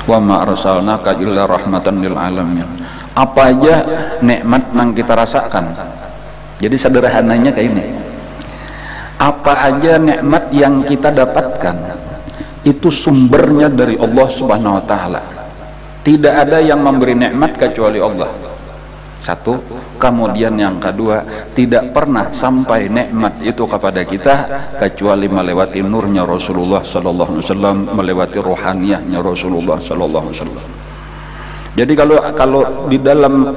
Wa ma arsalnaka illa rahmatan lil alamin. Apa aja nikmat yang kita rasakan. Jadi sederhananya kayak ini. Apa aja nikmat yang kita dapatkan itu sumbernya dari Allah Subhanahu wa taala. Tidak ada yang memberi nikmat kecuali Allah. Satu, kemudian yang kedua, tidak pernah sampai nikmat itu kepada kita kecuali melewati nurnya Rasulullah sallallahu alaihi wasallam, melewati rohaniyahnya Rasulullah sallallahu alaihi wasallam. Jadi kalau di dalam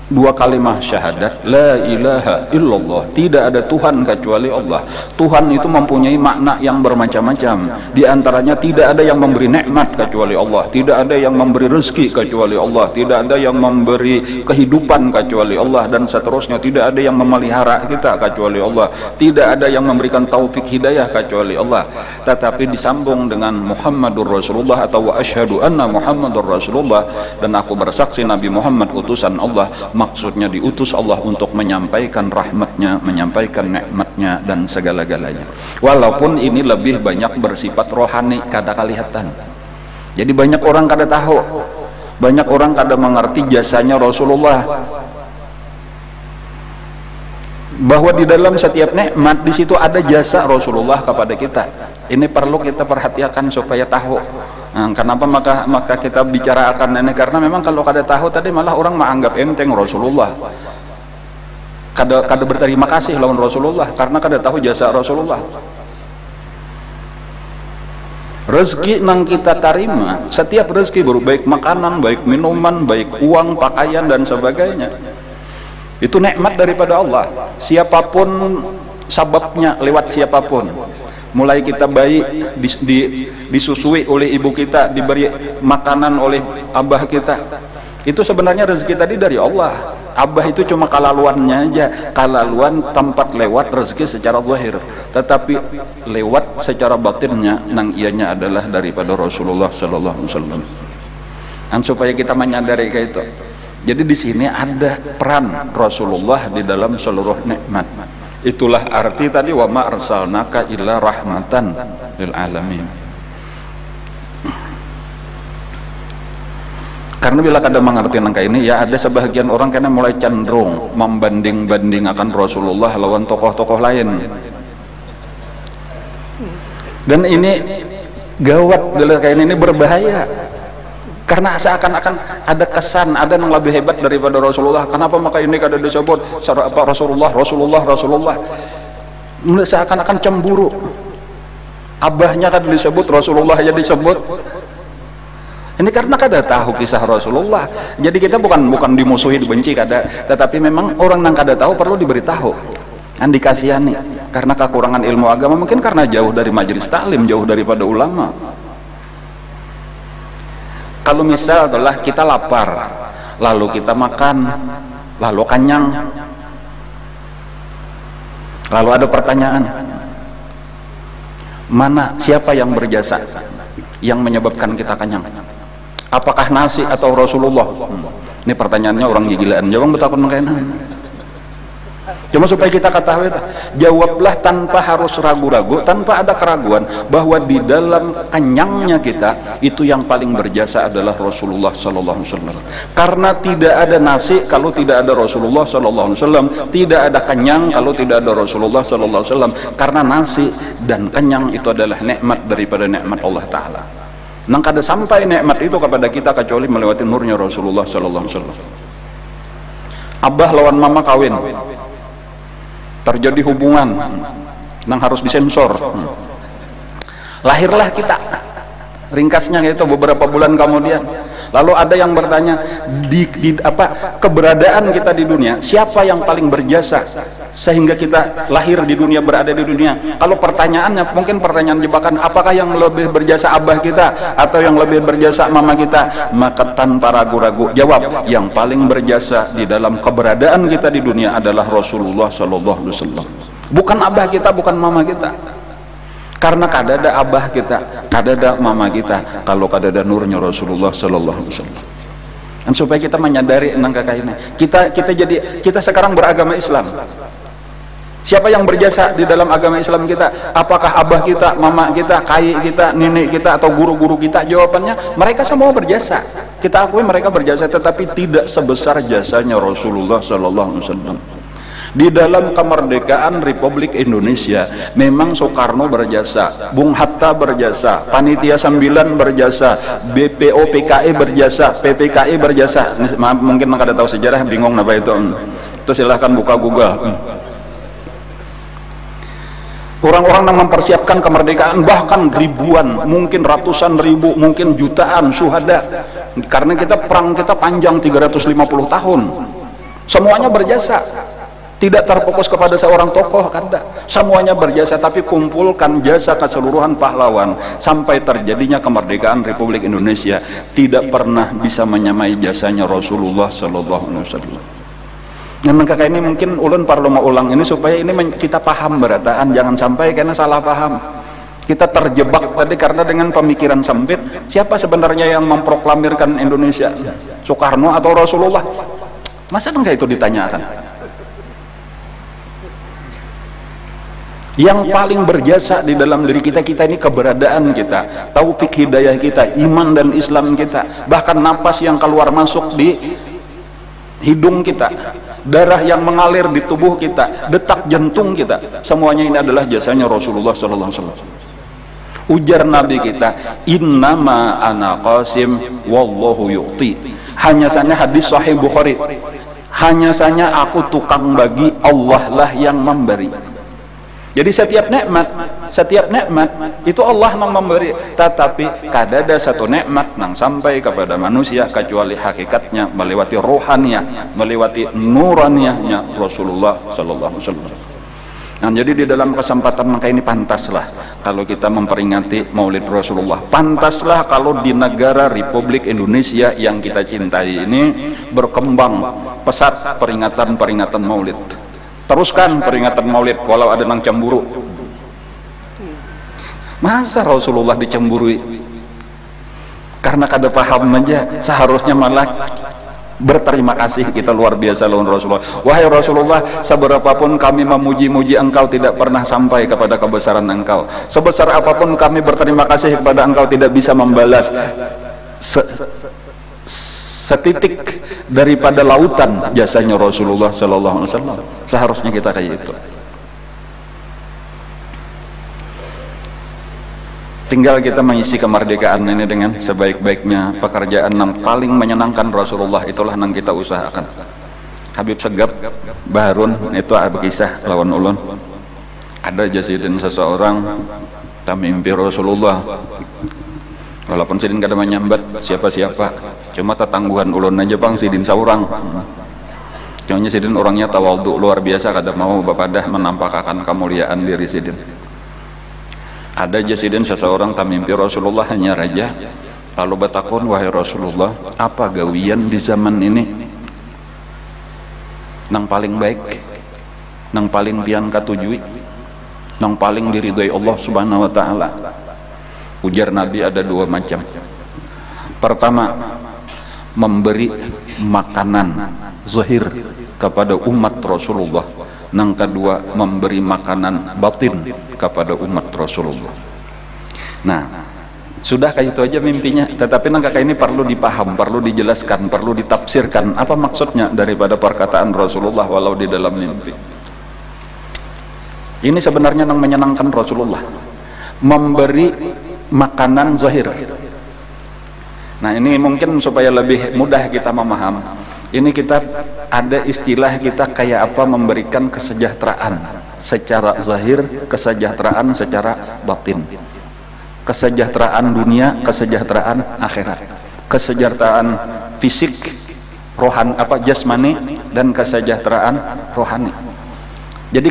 dua kalimat syahadat, la ilaha illallah, tidak ada Tuhan kecuali Allah. Tuhan itu mempunyai makna yang bermacam-macam. Di antaranya tidak ada yang memberi nikmat kecuali Allah, tidak ada yang memberi rezeki kecuali Allah, tidak ada yang memberi kehidupan kecuali Allah, dan seterusnya. Tidak ada yang memelihara kita kecuali Allah, tidak ada yang memberikan taufik hidayah kecuali Allah. Tetapi disambung dengan Muhammadur Rasulullah atau wa asyhadu anna Muhammadur Rasulullah, dan aku bersaksi Nabi Muhammad utusan Allah. Maksudnya diutus Allah untuk menyampaikan rahmatnya, menyampaikan nikmatnya dan segala-galanya. Walaupun ini lebih banyak bersifat rohani, kada kelihatan. Jadi banyak orang kada tahu, banyak orang kada mengerti jasanya Rasulullah, bahwa di dalam setiap nikmat di situ ada jasa Rasulullah kepada kita. Ini perlu kita perhatikan supaya tahu. Nah, kenapa maka kita bicarakan ini? Karena memang kalau kada tahu tadi malah orang menganggap enteng Rasulullah, kada berterima kasih lawan Rasulullah karena kada tahu jasa Rasulullah. Rezeki yang kita terima, setiap rezeki baik makanan, baik minuman, baik uang, pakaian dan sebagainya, itu nikmat daripada Allah. Siapapun sababnya, lewat siapapun. Mulai kita bayi disusui oleh ibu kita, diberi makanan oleh abah kita, itu sebenarnya rezeki tadi dari Allah. Abah itu cuma kalaluannya aja, kalaluan tempat lewat rezeki secara zahir, tetapi lewat secara batinnya nang ianya adalah daripada Rasulullah sallallahu alaihi wasallam. Dan supaya kita menyadari kayak itu. Jadi di sini ada peran Rasulullah di dalam seluruh nikmat. Itulah arti tadi wa ma arsalnaka illa rahmatan lil alamin. Karena bila kada mengerti nangka ini, ya ada sebahagian orang karena mulai cenderung membanding-bandingkan Rasulullah lawan tokoh-tokoh lain. Dan ini gawat, bila kayak ini berbahaya. Karena seakan-akan ada kesan ada yang lebih hebat daripada Rasulullah. Kenapa maka ini kada disebut Rasulullah? Seakan-akan cemburu. Abahnya kada disebut, Rasulullah aja disebut. Ini karena kada tahu kisah Rasulullah. Jadi kita bukan dimusuhi, dibenci kada, tetapi memang orang yang kada tahu perlu diberitahu, kan dikasihani. Karena kekurangan ilmu agama, mungkin karena jauh dari majelis taklim, jauh daripada ulama. Kalau misal adalah kita lapar, lalu kita makan, lalu kenyang, lalu ada pertanyaan, mana siapa yang berjasa yang menyebabkan kita kenyang? Apakah nasi atau Rasulullah? Ini pertanyaannya orang gigilaan, jawab betakun makainan. Cuma supaya kita ketahui, jawablah tanpa harus ragu-ragu, tanpa ada keraguan, bahwa di dalam kenyangnya kita itu yang paling berjasa adalah Rasulullah sallallahu alaihi wasallam. Karena tidak ada nasi kalau tidak ada Rasulullah sallallahu alaihi wasallam, tidak ada kenyang kalau tidak ada Rasulullah sallallahu alaihi wasallam. Karena nasi dan kenyang itu adalah nikmat daripada nikmat Allah taala. Nang kada sampai nikmat itu kepada kita kecuali melewati nurnya Rasulullah sallallahu alaihi wasallam. Abah lawan mama kawin, terjadi hubungan yang harus disensor, lahirlah kita, ringkasnya itu beberapa bulan kemudian. Lalu ada yang bertanya, keberadaan kita di dunia, siapa yang paling berjasa sehingga kita lahir di dunia, berada di dunia? Kalau pertanyaannya mungkin pertanyaan jebakan, apakah yang lebih berjasa abah kita atau yang lebih berjasa mama kita? Maka tanpa ragu-ragu jawab, yang paling berjasa di dalam keberadaan kita di dunia adalah Rasulullah sallallahu alaihi wasallam. Bukan abah kita, bukan mama kita. Karena kada ada abah kita, kada ada mama kita kalau kada ada nurnya Rasulullah sallallahu alaihi wasallam. Dan supaya kita menyadari nang kakak ini, kita sekarang beragama Islam. Siapa yang berjasa di dalam agama Islam kita? Apakah abah kita, mama kita, kai kita, nenek kita, atau guru-guru kita? Jawabannya, mereka semua berjasa. Kita akui mereka berjasa, tetapi tidak sebesar jasanya Rasulullah Sallallahu Alaihi Wasallam. Di dalam kemerdekaan Republik Indonesia, memang Soekarno berjasa, Bung Hatta berjasa, Panitia 9 berjasa, BPO PKI berjasa, PPKI berjasa. Maaf, mungkin ada tahu sejarah, bingung apa itu. Itu silahkan buka Google. Orang-orang yang mempersiapkan kemerdekaan, bahkan ribuan, mungkin ratusan ribu, mungkin jutaan syuhada, karena perang kita panjang 350 tahun. Semuanya berjasa, tidak terfokus kepada seorang tokoh, kan? Semuanya berjasa, tapi kumpulkan jasa keseluruhan pahlawan sampai terjadinya kemerdekaan Republik Indonesia, tidak pernah bisa menyamai jasanya Rasulullah Sallallahu Alaihi Wasallam. Yang kakak ini mungkin ulun perlu mau ulang ini supaya ini kita paham berataan, jangan sampai karena salah paham kita terjebak tadi karena dengan pemikiran sempit. Siapa sebenarnya yang memproklamirkan Indonesia? Soekarno atau Rasulullah? Masa enggak itu ditanyakan? Yang paling berjasa di dalam diri kita ini keberadaan kita, taufik hidayah kita, iman dan Islam kita, bahkan napas yang keluar masuk di hidung kita, darah yang mengalir di tubuh kita, detak jantung kita, semuanya ini adalah jasanya Rasulullah Sallallahu Alaihi Wasallam. Ujar Nabi kita, innama ana qasim wallahu yu'ti. Hanya saja hadis Sahih Bukhari, hanya saja aku tukang bagi, Allah lah yang memberi. Jadi setiap nikmat itu Allah yang memberi, tetapi kada ada satu nikmat yang sampai kepada manusia kecuali hakikatnya melewati rohaniah, melewati nuraniahnya Rasulullah Sallallahu Alaihi Wasallam. Nah, jadi di dalam kesempatan maka ini pantaslah kalau kita memperingati Maulid Rasulullah, pantaslah kalau di negara Republik Indonesia yang kita cintai ini berkembang pesat peringatan Maulid. Teruskan peringatan Maulid walau ada nang cemburu. Masa Rasulullah dicemburui? Karena kada paham aja, seharusnya malah berterima kasih kita luar biasa lawan Rasulullah. Wahai Rasulullah, seberapapun kami memuji-muji engkau tidak pernah sampai kepada kebesaran engkau. Sebesar apapun kami berterima kasih kepada engkau tidak bisa membalas setitik daripada lautan jasanya Rasulullah Sallallahu Alaihi Wasallam. Seharusnya kita kayak itu. Tinggal kita mengisi kemerdekaan ini dengan sebaik-baiknya. Pekerjaan yang paling menyenangkan Rasulullah itulah yang kita usahakan. Habib Segap Baharun itu ada kisah lawan ulun. Ada jasidin seseorang tamimpi Rasulullah. Walaupun sidin kada menyambat siapa-siapa, cuma tetangguhan ulun aja bang sidin saurang. Contohnya sidin orangnya tawadhu luar biasa, kada mau bapadah menampakkan kemuliaan diri sidin. Ada aja sidin seseorang tamimpi Rasulullah hanya raja, lalu batakun, wahai Rasulullah, apa gawian di zaman ini nang paling baik, nang paling pian katujui, nang paling diridhoi Allah Subhanahu wa taala? Ujar Nabi ada dua macam. Pertama, memberi makanan zahir kepada umat Rasulullah. Yang kedua, memberi makanan batin kepada umat Rasulullah. Nah, sudah kayak itu aja mimpinya. Tetapi kakak ini perlu dipaham, perlu dijelaskan, perlu ditafsirkan apa maksudnya daripada perkataan Rasulullah walau di dalam mimpi. Ini sebenarnya yang menyenangkan Rasulullah, memberi makanan zahir. Nah, ini mungkin supaya lebih mudah kita memaham. Ini kita ada istilah kita kayak apa memberikan kesejahteraan secara zahir, kesejahteraan secara batin. Kesejahteraan dunia, kesejahteraan akhirat. Kesejahteraan fisik, rohani jasmani, dan kesejahteraan rohani. Jadi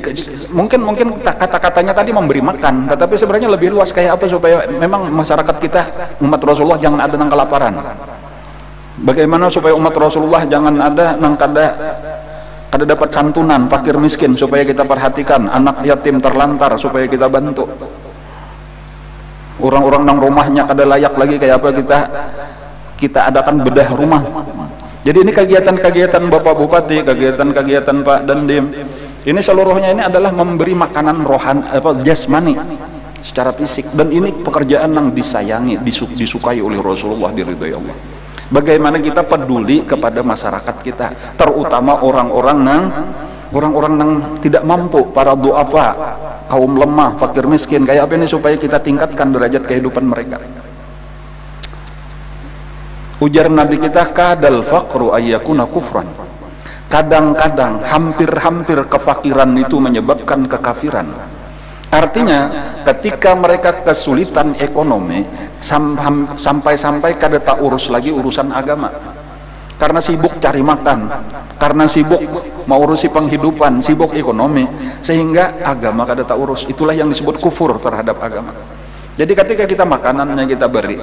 mungkin kata-katanya tadi memberi makan, tetapi sebenarnya lebih luas kayak apa supaya memang masyarakat kita umat Rasulullah jangan ada nang kelaparan. Bagaimana supaya umat Rasulullah jangan ada nang kada dapat santunan, fakir miskin, supaya kita perhatikan, anak yatim terlantar supaya kita bantu. Orang-orang nang rumahnya kada layak lagi kayak apa kita adakan bedah rumah. Jadi ini kegiatan-kegiatan Bapak Bupati, kegiatan-kegiatan Pak Dandim, Ini seluruhnya ini adalah memberi makanan jasmani secara fisik, dan ini pekerjaan yang disayangi, disukai oleh Rasulullah, diridhai Allah. Bagaimana kita peduli kepada masyarakat kita, terutama orang-orang yang tidak mampu, para du'afa, kaum lemah, fakir miskin, kayak apa ini, supaya kita tingkatkan derajat kehidupan mereka. Ujar Nabi kita, kadal faqru ayyakuna kufran. Kadang-kadang, hampir-hampir kefakiran itu menyebabkan kekafiran. Artinya ketika mereka kesulitan ekonomi, sampai-sampai kada tak urus lagi urusan agama, karena sibuk cari makan, karena sibuk mengurusi penghidupan, sibuk ekonomi, sehingga agama kada tak urus. Itulah yang disebut kufur terhadap agama. Jadi ketika kita makanannya kita beri,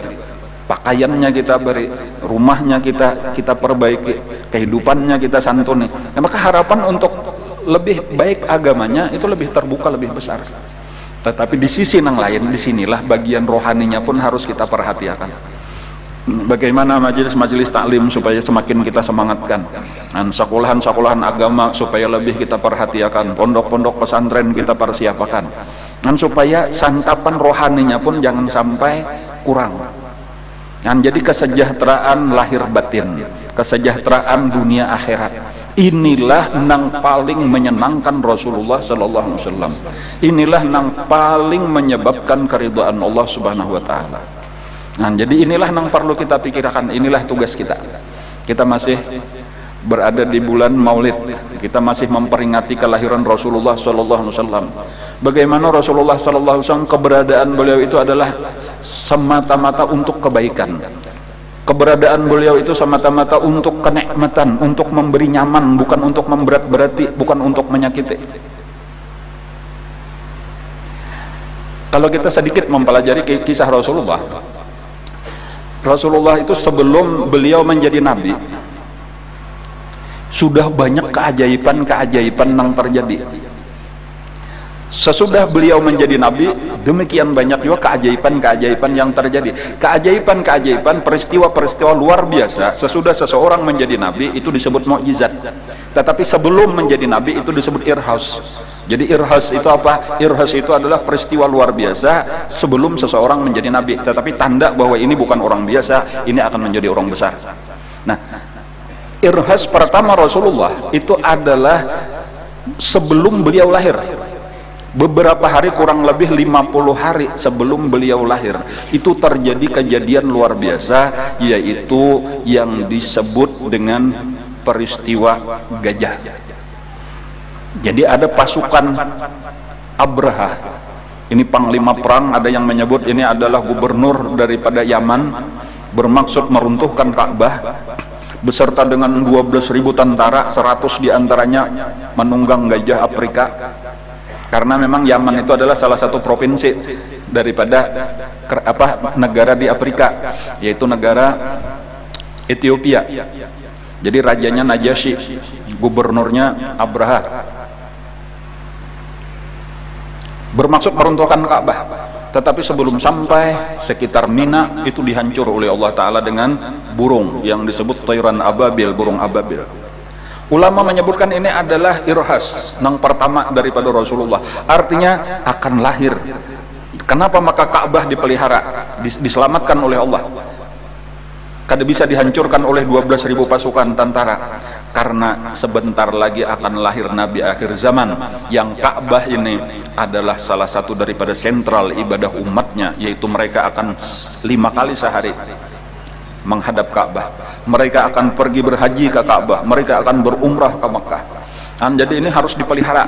pakaiannya kita beri, rumahnya kita perbaiki, kehidupannya kita santuni, maka harapan untuk lebih baik agamanya itu lebih terbuka, lebih besar. Tetapi di sisi yang lain, disinilah bagian rohaninya pun harus kita perhatikan. Bagaimana majelis-majelis taklim supaya semakin kita semangatkan, dan sekolahan-sekolahan agama supaya lebih kita perhatikan, pondok-pondok pesantren kita persiapkan, dan supaya santapan rohaninya pun jangan sampai kurang. Dan jadi kesejahteraan lahir batin, kesejahteraan dunia akhirat, inilah yang paling menyenangkan Rasulullah sallallahu alaihi wasallam. Inilah yang paling menyebabkan keridhaan Allah Subhanahu wa taala. Nah, jadi inilah yang perlu kita pikirkan, inilah tugas kita. Kita masih berada di bulan Maulid, kita masih memperingati kelahiran Rasulullah sallallahu alaihi wasallam. Bagaimana Rasulullah sallallahu alaihi wasallam, keberadaan beliau itu adalah semata-mata untuk kebaikan. Keberadaan beliau itu semata-mata untuk kenikmatan, untuk memberi nyaman, bukan untuk memberat-berati, bukan untuk menyakiti. Kalau kita sedikit mempelajari kisah Rasulullah itu sebelum beliau menjadi nabi, sudah banyak keajaiban-keajaiban yang terjadi. Sesudah beliau menjadi nabi, demikian banyak juga keajaiban-keajaiban yang terjadi. Keajaiban-keajaiban, peristiwa-peristiwa luar biasa sesudah seseorang menjadi nabi itu disebut mukjizat. Tetapi sebelum menjadi nabi itu disebut irhas. Jadi irhas itu apa? Irhas itu adalah peristiwa luar biasa sebelum seseorang menjadi nabi, tetapi tanda bahwa ini bukan orang biasa, ini akan menjadi orang besar. Nah, irhas pertama Rasulullah itu adalah sebelum beliau lahir. Beberapa hari, kurang lebih 50 hari sebelum beliau lahir, itu terjadi kejadian luar biasa, yaitu yang disebut dengan peristiwa gajah. Jadi ada pasukan Abraha, ini panglima perang, ada yang menyebut ini adalah gubernur daripada Yaman, bermaksud meruntuhkan Ka'bah beserta dengan 12.000 tentara, 100 diantaranya menunggang gajah Afrika. Karena memang Yaman itu adalah salah satu provinsi daripada negara di Afrika, yaitu negara Ethiopia. Jadi rajanya Najasyi, gubernurnya Abraha, bermaksud meruntuhkan Ka'bah. Tetapi sebelum sampai sekitar Mina itu dihancur oleh Allah Ta'ala dengan burung yang disebut Tayran Ababil, burung Ababil. Ulama menyebutkan ini adalah irhas yang pertama daripada Rasulullah, artinya akan lahir. Kenapa maka Ka'bah dipelihara, diselamatkan oleh Allah, kada bisa dihancurkan oleh 12.000 pasukan tentara? Karena sebentar lagi akan lahir Nabi akhir zaman, yang Ka'bah ini adalah salah satu daripada sentral ibadah umatnya, yaitu mereka akan 5 kali sehari menghadap Ka'bah, mereka akan pergi berhaji ke Ka'bah, mereka akan berumrah ke Mekah. Jadi ini harus dipelihara.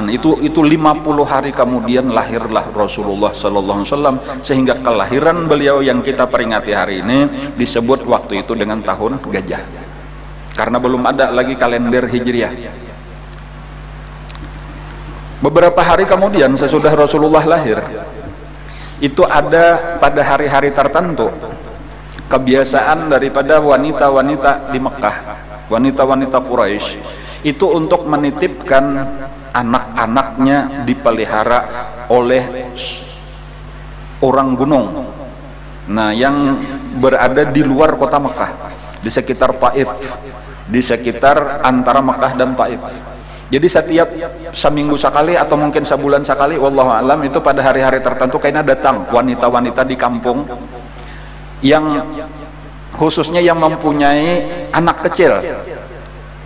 Itu 50 hari kemudian lahirlah Rasulullah sallallahu alaihi wasallam, sehingga kelahiran beliau yang kita peringati hari ini disebut waktu itu dengan tahun gajah, karena belum ada lagi kalender Hijriah. Beberapa hari kemudian sesudah Rasulullah lahir, itu ada pada hari-hari tertentu kebiasaan daripada wanita-wanita di Mekah, wanita-wanita Quraisy, itu untuk menitipkan anak-anaknya dipelihara oleh orang gunung, yang berada di luar kota Mekah, di sekitar Taif, di sekitar antara Mekah dan Taif. Jadi setiap seminggu sekali atau mungkin sebulan sekali, wallahu alam, itu pada hari-hari tertentu kayaknya datang wanita-wanita di kampung yang khususnya yang mempunyai anak kecil.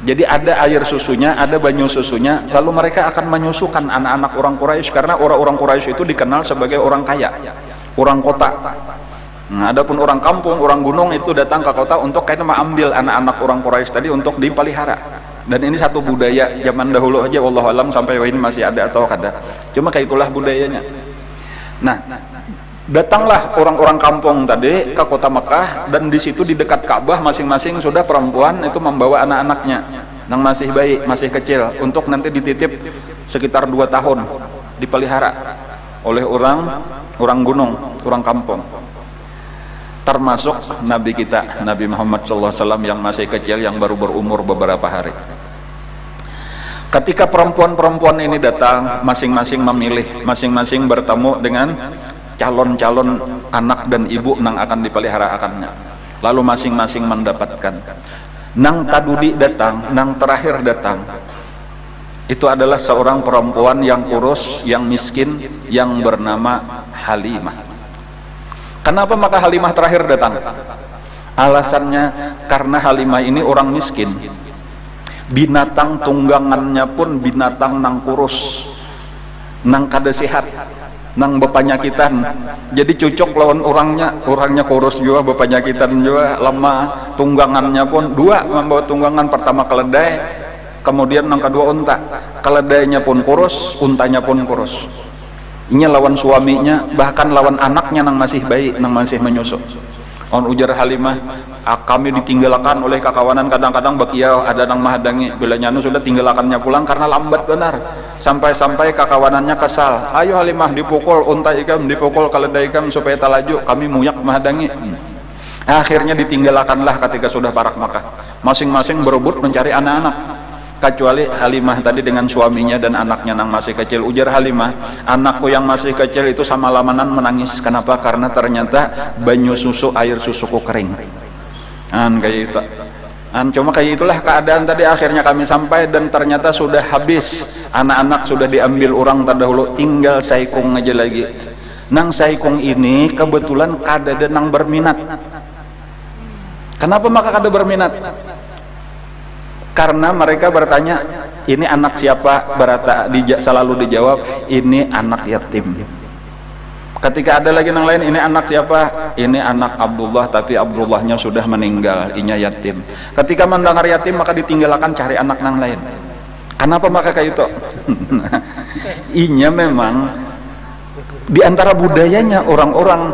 Jadi ada air susunya, ada banyu susunya, lalu mereka akan menyusukan anak-anak orang Quraisy, karena orang-orang Quraisy itu dikenal sebagai orang kaya, orang kota. Nah, adapun orang kampung, orang gunung itu datang ke kota untuk kayaknya mengambil anak-anak orang Quraisy tadi untuk dipelihara. Dan ini satu budaya zaman dahulu aja, wallahu alam sampai ini masih ada atau kada. Cuma kayak itulah budayanya. Nah, datanglah orang-orang kampung tadi ke kota Mekah, dan di situ di dekat Ka'bah masing-masing sudah perempuan itu membawa anak-anaknya yang masih bayi, masih kecil, untuk nanti dititip sekitar 2 tahun dipelihara oleh orang gunung, orang kampung. Termasuk Nabi kita, Nabi Muhammad SAW yang masih kecil, yang baru berumur beberapa hari. Ketika perempuan-perempuan ini datang, masing-masing memilih, masing-masing bertemu dengan calon-calon anak dan ibu yang akan dipelihara akannya. Lalu masing-masing mendapatkan. Nang tadudi datang, nang terakhir datang, itu adalah seorang perempuan yang kurus, yang miskin, yang bernama Halimah. Kenapa maka Halimah terakhir datang? Alasannya karena Halimah ini orang miskin, binatang tunggangannya pun binatang nang kurus, nang kada sehat, nang bepanyakitan. Jadi cocok lawan orangnya kurus juga, bepanyakitan juga, lemah. Tunggangannya pun 2 membawa tunggangan, pertama keledai, kemudian nang kedua unta. Keledainya pun kurus, untanya pun kurus. Ini lawan suaminya, bahkan lawan anaknya nang masih bayi, nang masih menyusu. On ujar Halimah, kami ditinggalkan oleh kakawanan, kadang-kadang bakiau ada nang mahadangi, bila nyanu sudah tinggalkannya pulang karena lambat benar. Sampai-sampai kakawanannya kesal, ayo Halimah dipukul unta ikam, dipukul keledai ikam supaya talaju, kami muyak mahadangi. Akhirnya ditinggalkanlah ketika sudah parak Makkah. Masing-masing berebut mencari anak-anak, kecuali Halimah tadi dengan suaminya dan anaknya yang masih kecil. Ujar Halimah, anakku yang masih kecil itu sama lamanan menangis. Kenapa? Karena ternyata banyu susu, air susuku kering. Kayak itu. Cuma kayak itulah keadaan tadi. Akhirnya kami sampai dan ternyata sudah habis. Anak-anak sudah diambil orang terdahulu, tinggal Saikung aja lagi. Nang Saikung ini kebetulan kada ada nang berminat. Kenapa maka kada berminat? Karena mereka bertanya, ini anak siapa? Selalu dijawab, ini anak yatim. Ketika ada lagi yang lain, ini anak siapa? Ini anak Abdullah, tapi Abdullahnya sudah meninggal, inya yatim. Ketika mendengar yatim, maka ditinggalkan cari anak yang lain. Kenapa maka kayak itu? Inya memang di antara budayanya orang-orang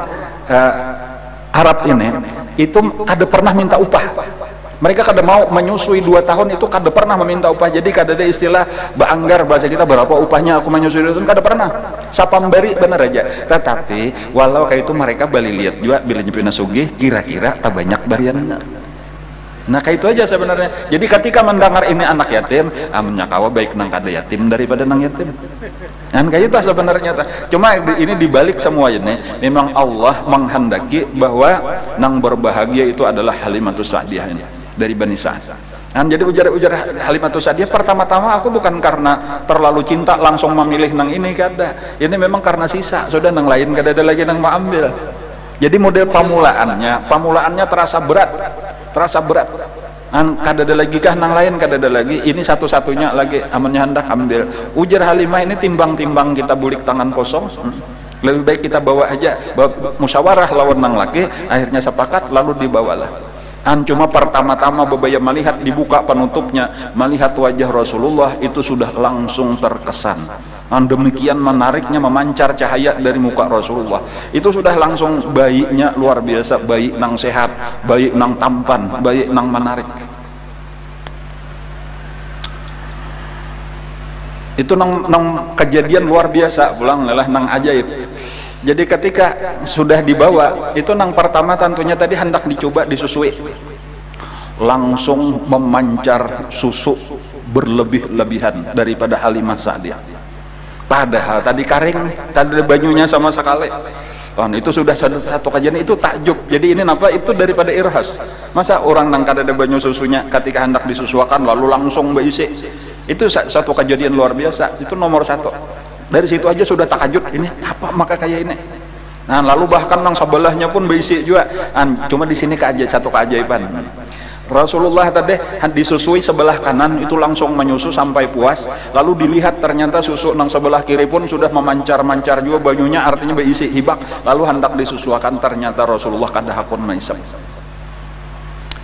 Arab ini, itu kada pernah minta upah. Mereka kada mau menyusui 2 tahun itu, kada pernah meminta upah. Jadi kada ada istilah baanggar, bahasa kita berapa upahnya aku menyusui 2 tahun, kada pernah. Sapambari benar aja. Tetapi walau kayak itu mereka balik lihat juga bila nyepina sugih, kira-kira tak banyak bariannya. Nah kayak itu aja sebenarnya. Jadi ketika mendengar ini anak yatim, menyakawa baik nang kada yatim daripada nang yatim. Dan kayak itu sebenarnya. Cuma ini dibalik semua ini, memang Allah menghendaki bahwa nang berbahagia itu adalah Halimatus Sa'diyah ini, dari Bani Sa'ad. Dan jadi ujar Halimatus Sa'diyah, pertama-tama aku bukan karena terlalu cinta langsung memilih nang ini, kada. Ini memang karena sisa, sudah nang lain kada ada lagi nang mau ambil. Jadi model pamulaannya terasa berat. Kada ada lagi kah nang lain, kada ada lagi, ini satu-satunya lagi amannya hendak ambil. Ujar Halimah, ini timbang-timbang kita bulik tangan kosong, lebih baik kita bawa aja, musyawarah lawan nang laki, akhirnya sepakat lalu dibawalah. Cuma pertama-tama bebaya melihat dibuka penutupnya, melihat wajah Rasulullah, itu sudah langsung terkesan. Demikian menariknya, memancar cahaya dari muka Rasulullah. Itu sudah langsung bayinya luar biasa, bayi nang sehat, bayi nang tampan, bayi nang menarik. Itu nang kejadian luar biasa, pulang lelah nang ajaib. Jadi ketika sudah dibawa, itu nang pertama tentunya tadi hendak dicoba disusui. Langsung memancar susu berlebih-lebihan daripada Halimah Sa'diyah. Padahal tadi kering, tadi banyunya sama sekali. Itu sudah satu kajian, itu takjub. Jadi ini apa? Itu daripada irhas. Masa orang nang kada ada banyu susunya ketika hendak disusuakan lalu langsung berisi. Itu satu kejadian luar biasa, itu nomor satu. Dari situ aja sudah takajud, ini apa maka kayak ini. Nah, lalu bahkan nang sebelahnya pun berisi juga. Cuma di sini satu keajaiban. Rasulullah tadi disusui sebelah kanan itu langsung menyusu sampai puas, lalu dilihat ternyata susu nang sebelah kiri pun sudah memancar-mancar juga banyunya, artinya berisi hibak, lalu hendak disusuakan, ternyata Rasulullah kadahakun maisam.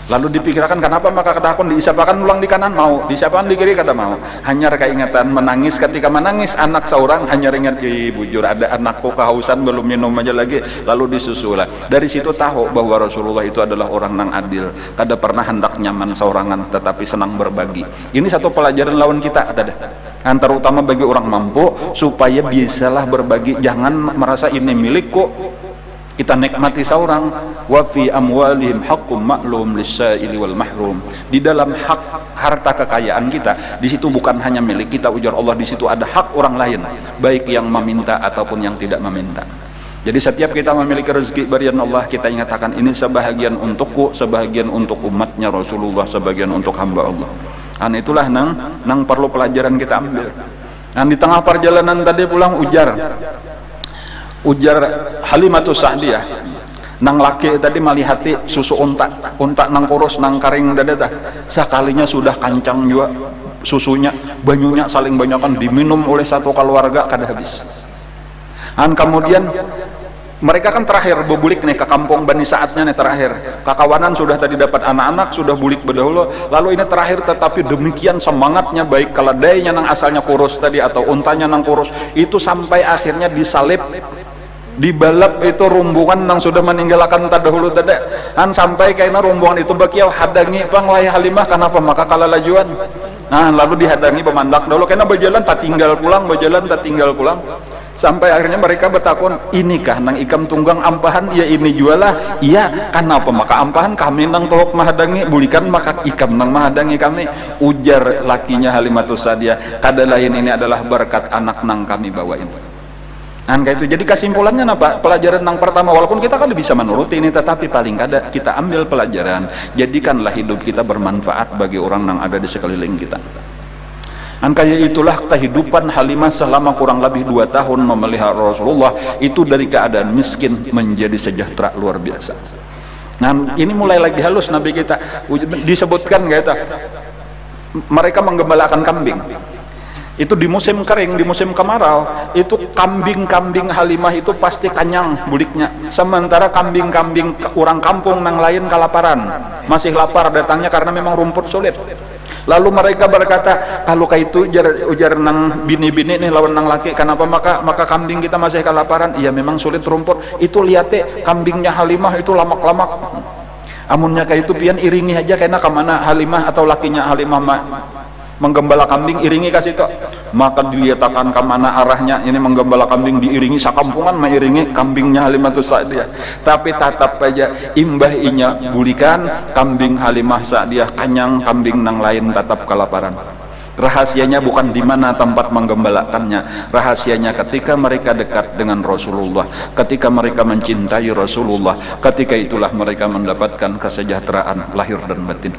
Lalu dipikirkan kenapa maka kadahakun diisapakan ulang di kanan, mau diisapakan di kiri kada mau. Hanya keingatan menangis, ketika menangis anak seorang hanya ingat, bujur ada anakku kehausan belum minum aja lagi, lalu disusulah. Dari situ tahu bahwa Rasulullah itu adalah orang nang adil, kada pernah hendak nyaman seorangan tetapi senang berbagi. Ini satu pelajaran lawan kita ada, terutama bagi orang mampu, supaya bisalah berbagi, jangan merasa ini milikku. Kita nikmati seorang, wa fi amwalihim haqqum ma'lum lis-sa'ili wal mahrum. Di dalam hak harta kekayaan kita, di situ bukan hanya milik kita, ujar Allah, di situ ada hak orang lain, baik yang meminta ataupun yang tidak meminta. Jadi setiap kita memiliki rezeki berian Allah, kita ingatkan ini sebahagian untukku, sebahagian untuk umatnya Rasulullah, sebagian untuk hamba Allah. Dan itulah nang perlu pelajaran kita ambil. Dan di tengah perjalanan tadi pulang ujar Halimatus Sa'diyah, nang laki tadi malihati susu unta nang kurus nang karing dada, sekalinya sudah kancang juga susunya, banyunya saling banyakan diminum oleh satu keluarga kada habis. Dan kemudian mereka kan terakhir bebulik nih ke kampung Bani Sa'adnya nih terakhir. Kakawanan sudah tadi dapat anak-anak, sudah bulik berdahulu, lalu ini terakhir, tetapi demikian semangatnya baik keledainya nang asalnya kurus tadi atau untanya nang kurus itu sampai akhirnya disalib, dibalap itu rumbungan nang sudah meninggalkan terdahulu tadi, kan sampai kayaknya rumbungan itu bakiau hadangi pang wahai Halimah, kenapa maka kalah lajuan. Nah, lalu dihadangi pemandak dulu, karena berjalan tak tinggal pulang, berjalan tak tinggal pulang, sampai akhirnya mereka bertakun, inikah nang ikam tunggang ampahan? Ya ini jualah. Iya, kenapa maka ampahan? Kami nang tohok mahadangi, bulikan maka ikam nang mahadangi kami. Ujar lakinya Halimatus Sa'diyah, kada lain ini adalah berkat anak nang kami bawain. Nah, kayak itu. Jadi kesimpulannya apa? Pelajaran yang pertama, walaupun kita kan bisa menuruti ini, tetapi paling kada kita ambil pelajaran, jadikanlah hidup kita bermanfaat bagi orang yang ada di sekeliling kita. Dan kayak itulah kehidupan Halimah selama kurang lebih 2 tahun memelihara Rasulullah, itu dari keadaan miskin menjadi sejahtera luar biasa. Nah, ini mulai lagi halus Nabi kita disebutkan kayak itu, mereka menggembalakan kambing. Itu di musim kering, di musim kemarau, itu kambing-kambing Halimah itu pasti kanyang buliknya. Sementara kambing-kambing orang kampung nang lain kelaparan, masih lapar datangnya karena memang rumput sulit. Lalu mereka berkata, kalau kayak itu ujar nang bini-bini nih lawan nang laki, kenapa maka kambing kita masih kelaparan? Iya memang sulit rumput. Itu lihat kambingnya Halimah itu lamak-lamak. Amunnya kayak itu pian iringi aja, karena kemana Halimah atau lakinya Halimah menggembala kambing, iringi kasih itu, maka dilihatkan kemana arahnya ini menggembala kambing, diiringi sakampungan mengiringi kambingnya Halimatus Sa'diyah. Tapi tetap aja imbah inya bulikan kambing Halimah Sa'diyah kanyang, kambing nang lain tetap kelaparan. Rahasianya bukan di mana tempat menggembalakannya, rahasianya ketika mereka dekat dengan Rasulullah, ketika mereka mencintai Rasulullah, ketika itulah mereka mendapatkan kesejahteraan lahir dan batin.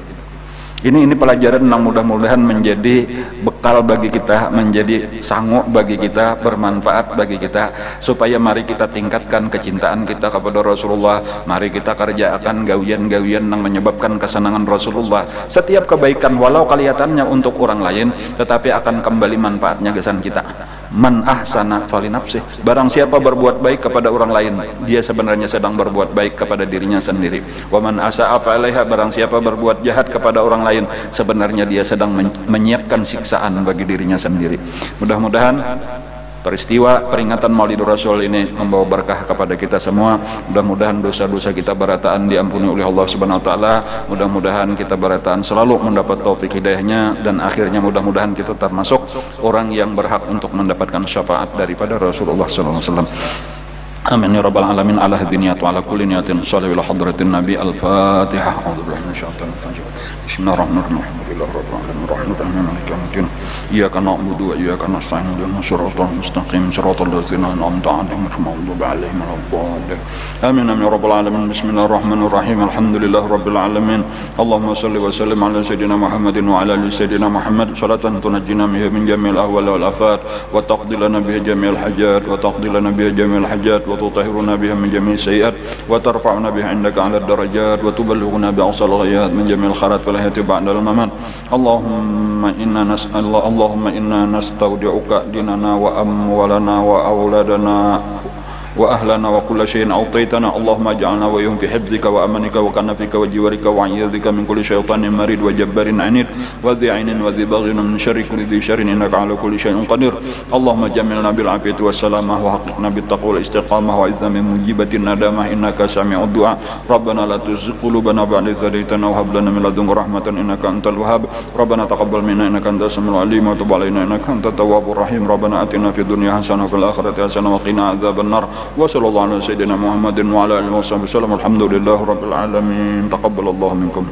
Ini pelajaran yang mudah-mudahan menjadi bekal bagi kita, menjadi sanggup bagi kita, bermanfaat bagi kita, supaya mari kita tingkatkan kecintaan kita kepada Rasulullah. Mari kita kerjakan gawian-gawian yang menyebabkan kesenangan Rasulullah. Setiap kebaikan walau kelihatannya untuk orang lain, tetapi akan kembali manfaatnya kesan kita. Man ahsana falinafsih, barang siapa berbuat baik kepada orang lain, dia sebenarnya sedang berbuat baik kepada dirinya sendiri. Wa man asa'a fa'alaiha, barang siapa berbuat jahat kepada orang lain, sebenarnya dia sedang menyiapkan siksaan bagi dirinya sendiri. Mudah-mudahan peristiwa peringatan Maulid Rasul ini membawa berkah kepada kita semua. Mudah-mudahan dosa-dosa kita barataan diampuni oleh Allah Subhanahu wa taala. Mudah-mudahan kita barataan selalu mendapat taufik hidayahnya, dan akhirnya mudah-mudahan kita termasuk orang yang berhak untuk mendapatkan syafaat daripada Rasulullah sallallahu alaihi wasallam. آمين يا رب العالمين. على هذه النيات وعلى كل نية صلى إلى حضرة النبي. الفاتحة. أعوذ بالله من الشيطان الرجيم. بسم الله الرحمن الرحيم. الحمد لله رب العالمين الرحمن الرحيم مالك يوم الدين. إياك نعبد وإياك نستعين اهدنا الصراط المستقيم صراط الذين أنعمت عليهم غير المغضوب عليهم ولا الضالين. آمين يا رب العالمين. بسم الله الرحمن الرحيم. الحمد لله رب العالمين. اللهم صل وسلم على سيدنا محمد وعلى آل سيدنا محمد صلاة تنجينا بها من جميع الأهوال والآفات وتقضي لنا بها جميع الحاجات وتقضي لنا بها جميع الحاجات وتطهرنا بها من جميع السيئات وترفعنا بها عندك على الدرجات وتبلغنا بأقصى الغايات من جميع الخيرات في الحياة بعد الممات. اللهم إنا نستودعك ديننا وأموالنا وأولادنا وأهلنا وكل شيء أعطيتنا. اللهم اجعلنا وإياهم في حفظك وأمنك وكنفك وجوارك وعياذك من كل شيطان مريد وجبار عنيد وذي عين وذي بغي من شر كل ذي شر إنك على كل شيء قدير. اللهم جملنا بالعافية والسلامة وحققنا بالتقوى والاستقامة وعزنا من مجيبة الندامة إنك سميع الدعاء. ربنا لا تزغ قلوبنا بعد إذ هديتنا وهب لنا من لدنك رحمة إنك أنت الوهاب. ربنا تقبل منا إنك أنت السميع العليم وتب علينا إنك أنت التواب الرحيم. ربنا آتنا في الدنيا حسنة وفي الآخرة حسنة وقنا عذاب النار. وصلى الله على سيدنا محمد وعلى آله وصحبه وسلم. الحمد لله رب العالمين. تقبل الله منكم.